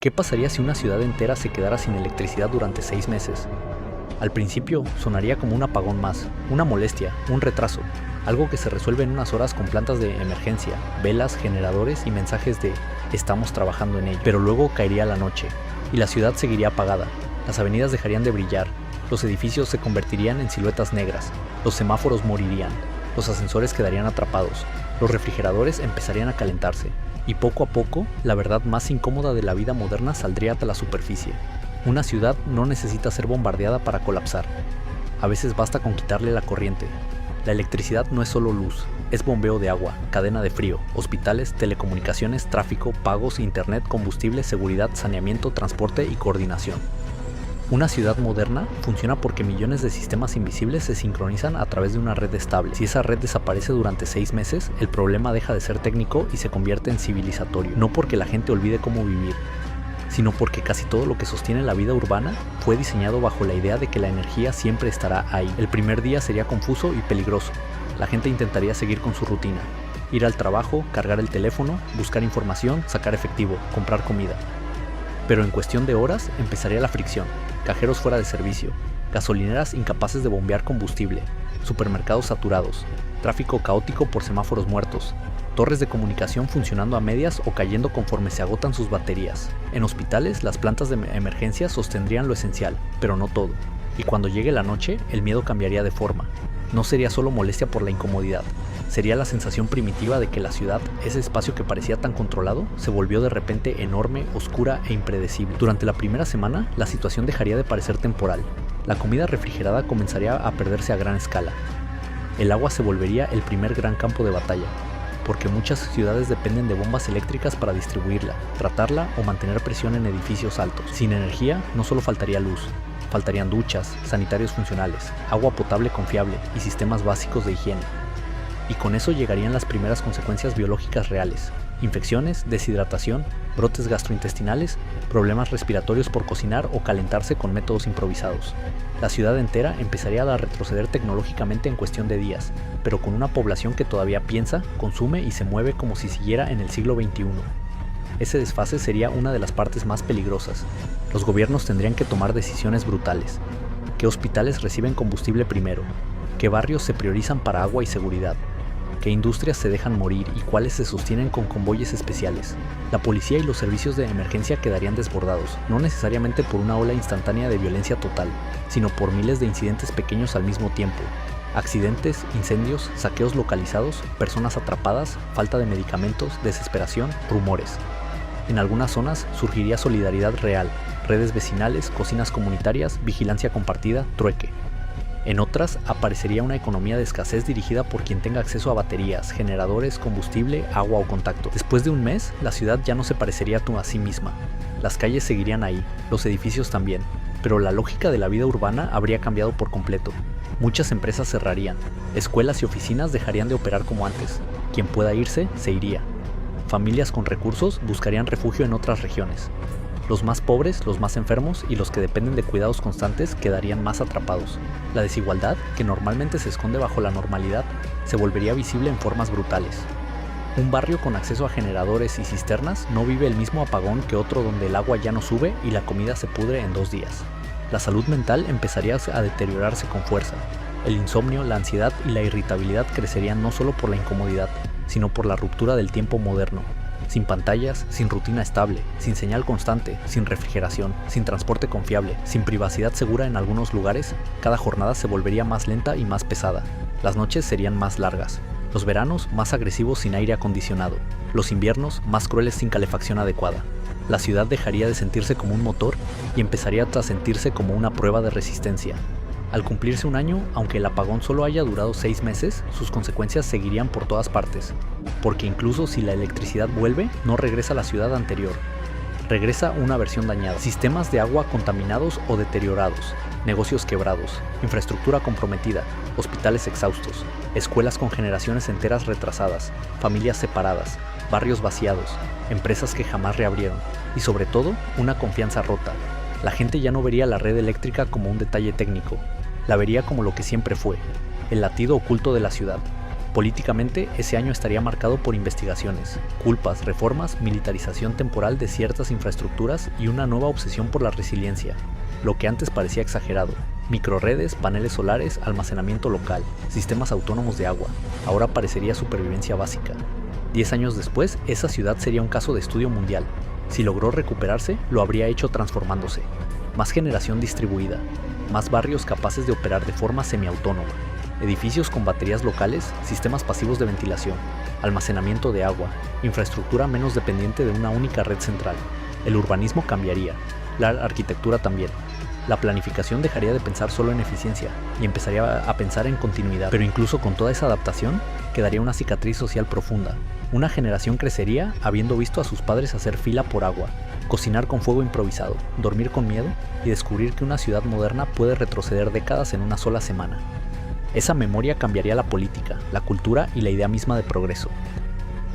¿Qué pasaría si una ciudad entera se quedara sin electricidad durante 6 meses? Al principio sonaría como un apagón más, una molestia, un retraso, algo que se resuelve en unas horas con plantas de emergencia, velas, generadores y mensajes de "estamos trabajando en ello". Pero luego caería la noche, y la ciudad seguiría apagada, las avenidas dejarían de brillar, los edificios se convertirían en siluetas negras, los semáforos morirían, los ascensores quedarían atrapados, los refrigeradores empezarían a calentarse, y poco a poco, la verdad más incómoda de la vida moderna saldría a la superficie. Una ciudad no necesita ser bombardeada para colapsar. A veces basta con quitarle la corriente. La electricidad no es solo luz, es bombeo de agua, cadena de frío, hospitales, telecomunicaciones, tráfico, pagos, internet, combustible, seguridad, saneamiento, transporte y coordinación. Una ciudad moderna funciona porque millones de sistemas invisibles se sincronizan a través de una red estable. Si esa red desaparece durante 6 meses, el problema deja de ser técnico y se convierte en civilizatorio. No porque la gente olvide cómo vivir, sino porque casi todo lo que sostiene la vida urbana fue diseñado bajo la idea de que la energía siempre estará ahí. El primer día sería confuso y peligroso. La gente intentaría seguir con su rutina. Ir al trabajo, cargar el teléfono, buscar información, sacar efectivo, comprar comida. Pero en cuestión de horas empezaría la fricción. Cajeros fuera de servicio, gasolineras incapaces de bombear combustible, supermercados saturados, tráfico caótico por semáforos muertos, torres de comunicación funcionando a medias o cayendo conforme se agotan sus baterías. En hospitales, las plantas de emergencia sostendrían lo esencial, pero no todo. Y cuando llegue la noche, el miedo cambiaría de forma. No sería solo molestia por la incomodidad, sería la sensación primitiva de que la ciudad, ese espacio que parecía tan controlado, se volvió de repente enorme, oscura e impredecible. Durante la primera semana, la situación dejaría de parecer temporal. La comida refrigerada comenzaría a perderse a gran escala. El agua se volvería el primer gran campo de batalla, porque muchas ciudades dependen de bombas eléctricas para distribuirla, tratarla o mantener presión en edificios altos. Sin energía, no solo faltaría luz, faltarían duchas, sanitarios funcionales, agua potable confiable y sistemas básicos de higiene. Y con eso llegarían las primeras consecuencias biológicas reales: infecciones, deshidratación, brotes gastrointestinales, problemas respiratorios por cocinar o calentarse con métodos improvisados. La ciudad entera empezaría a retroceder tecnológicamente en cuestión de días, pero con una población que todavía piensa, consume y se mueve como si siguiera en el siglo XXI. Ese desfase sería una de las partes más peligrosas. Los gobiernos tendrían que tomar decisiones brutales. ¿Qué hospitales reciben combustible primero? ¿Qué barrios se priorizan para agua y seguridad? ¿Qué industrias se dejan morir y cuáles se sostienen con convoyes especiales? La policía y los servicios de emergencia quedarían desbordados, no necesariamente por una ola instantánea de violencia total, sino por miles de incidentes pequeños al mismo tiempo. Accidentes, incendios, saqueos localizados, personas atrapadas, falta de medicamentos, desesperación, rumores. En algunas zonas surgiría solidaridad real, redes vecinales, cocinas comunitarias, vigilancia compartida, trueque. En otras, aparecería una economía de escasez dirigida por quien tenga acceso a baterías, generadores, combustible, agua o contacto. Después de un mes, la ciudad ya no se parecería a sí misma. Las calles seguirían ahí, los edificios también, pero la lógica de la vida urbana habría cambiado por completo. Muchas empresas cerrarían, escuelas y oficinas dejarían de operar como antes. Quien pueda irse, se iría. Familias con recursos buscarían refugio en otras regiones. Los más pobres, los más enfermos y los que dependen de cuidados constantes quedarían más atrapados. La desigualdad, que normalmente se esconde bajo la normalidad, se volvería visible en formas brutales. Un barrio con acceso a generadores y cisternas no vive el mismo apagón que otro donde el agua ya no sube y la comida se pudre en 2 días. La salud mental empezaría a deteriorarse con fuerza. El insomnio, la ansiedad y la irritabilidad crecerían no solo por la incomodidad, sino por la ruptura del tiempo moderno. Sin pantallas, sin rutina estable, sin señal constante, sin refrigeración, sin transporte confiable, sin privacidad segura en algunos lugares, cada jornada se volvería más lenta y más pesada. Las noches serían más largas, los veranos más agresivos sin aire acondicionado, los inviernos más crueles sin calefacción adecuada. La ciudad dejaría de sentirse como un motor y empezaría a sentirse como una prueba de resistencia. Al cumplirse un año, aunque el apagón solo haya durado 6 meses, sus consecuencias seguirían por todas partes, porque incluso si la electricidad vuelve, no regresa a la ciudad anterior. Regresa una versión dañada, sistemas de agua contaminados o deteriorados, negocios quebrados, infraestructura comprometida, hospitales exhaustos, escuelas con generaciones enteras retrasadas, familias separadas, barrios vaciados, empresas que jamás reabrieron, y sobre todo, una confianza rota. La gente ya no vería la red eléctrica como un detalle técnico, la vería como lo que siempre fue, el latido oculto de la ciudad. Políticamente, ese año estaría marcado por investigaciones, culpas, reformas, militarización temporal de ciertas infraestructuras y una nueva obsesión por la resiliencia. Lo que antes parecía exagerado, microredes, paneles solares, almacenamiento local, sistemas autónomos de agua, ahora parecería supervivencia básica. 10 años después, esa ciudad sería un caso de estudio mundial. Si logró recuperarse, lo habría hecho transformándose. Más generación distribuida, más barrios capaces de operar de forma semiautónoma, edificios con baterías locales, sistemas pasivos de ventilación, almacenamiento de agua, infraestructura menos dependiente de una única red central. El urbanismo cambiaría, la arquitectura también. La planificación dejaría de pensar solo en eficiencia y empezaría a pensar en continuidad. Pero incluso con toda esa adaptación, quedaría una cicatriz social profunda. Una generación crecería habiendo visto a sus padres hacer fila por agua, cocinar con fuego improvisado, dormir con miedo y descubrir que una ciudad moderna puede retroceder décadas en una sola semana. Esa memoria cambiaría la política, la cultura y la idea misma de progreso.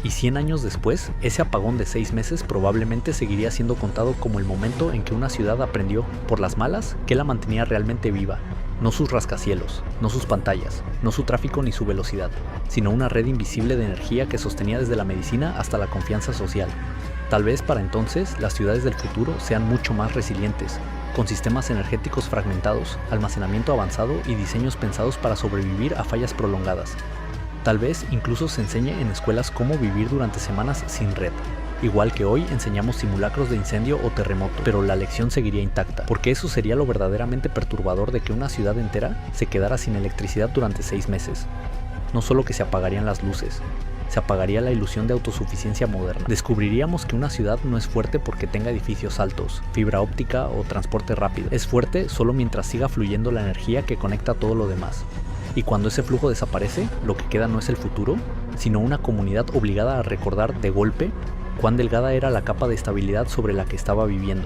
Y 100 años después, ese apagón de 6 meses probablemente seguiría siendo contado como el momento en que una ciudad aprendió, por las malas, que la mantenía realmente viva. No sus rascacielos, no sus pantallas, no su tráfico ni su velocidad, sino una red invisible de energía que sostenía desde la medicina hasta la confianza social. Tal vez para entonces las ciudades del futuro sean mucho más resilientes, con sistemas energéticos fragmentados, almacenamiento avanzado y diseños pensados para sobrevivir a fallas prolongadas. Tal vez incluso se enseñe en escuelas cómo vivir durante semanas sin red. Igual que hoy enseñamos simulacros de incendio o terremoto, pero la lección seguiría intacta, porque eso sería lo verdaderamente perturbador de que una ciudad entera se quedara sin electricidad durante 6 meses. No solo que se apagarían las luces, se apagaría la ilusión de autosuficiencia moderna. Descubriríamos que una ciudad no es fuerte porque tenga edificios altos, fibra óptica o transporte rápido. Es fuerte solo mientras siga fluyendo la energía que conecta todo lo demás. Y cuando ese flujo desaparece, lo que queda no es el futuro, sino una comunidad obligada a recordar de golpe cuán delgada era la capa de estabilidad sobre la que estaba viviendo.